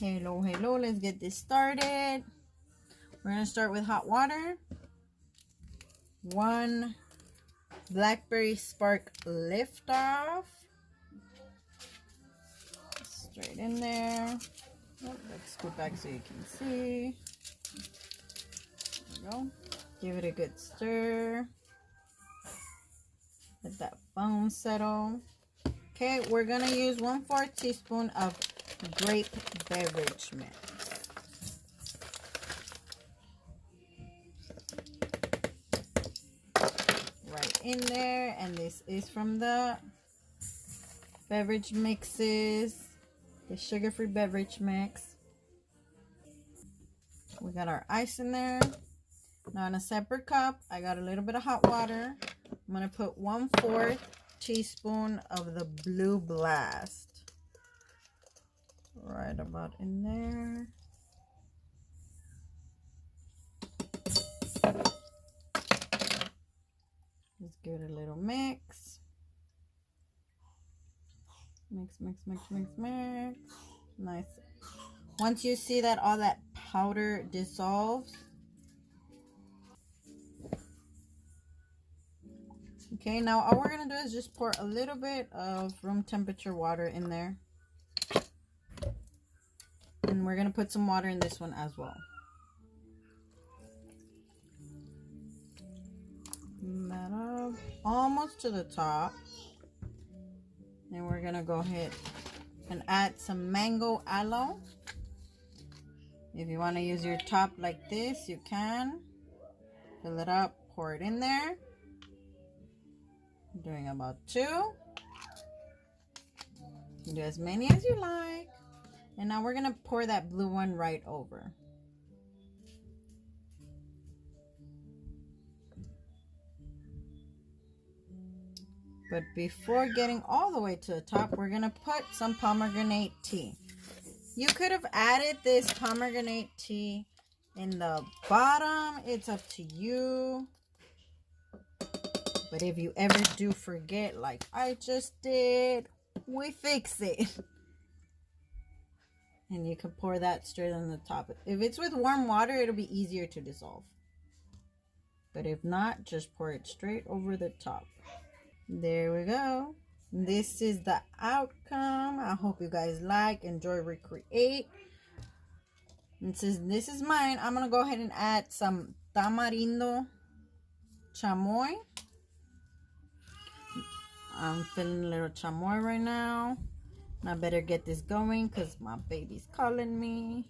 Hello, hello. Let's get this started. We're going to start with hot water. 1 Blackberry Spark Liftoff. Straight in there. Oh, let's scoot back so you can see. There we go. Give it a good stir. Let that foam settle. Okay, we're going to use 1/4 teaspoon of grape beverage mix. Right in there, and this is from the beverage mixes, the sugar-free beverage mix. We got our ice in there. Now in a separate cup, I got a little bit of hot water. I'm going to put 1/4 teaspoon of the Blue Blast. Right about in there. Let's give it a little mix. Mix, mix, mix, mix, mix. Nice. Once you see that all that powder dissolves. Okay, now all we're going to do is just pour a little bit of room temperature water in there. And we're going to put some water in this one as well. That up almost to the top. And we're going to go ahead and add some mango aloe. If you want to use your top like this, you can. Fill it up, pour it in there. I'm doing about 2. You can do as many as you like. And now we're going to pour that blue one right over. But before getting all the way to the top, we're going to put some pomegranate tea. You could have added this pomegranate tea in the bottom. It's up to you. But if you ever do forget, like I just did, we fix it. And you can pour that straight on the top. If it's with warm water, it'll be easier to dissolve. But if not, just pour it straight over the top. There we go. This is the outcome. I hope you guys like, enjoy, recreate. And since this is mine, I'm going to go ahead and add some tamarindo chamoy. I'm feeling a little chamoy right now. I better get this going because my baby's calling me.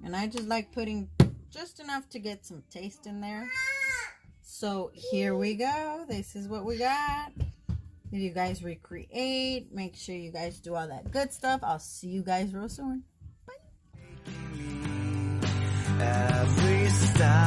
And I just like putting just enough to get some taste in there. So here we go. This is what we got. If you guys recreate, make sure you guys do all that good stuff. I'll see you guys real soon. Bye. Every step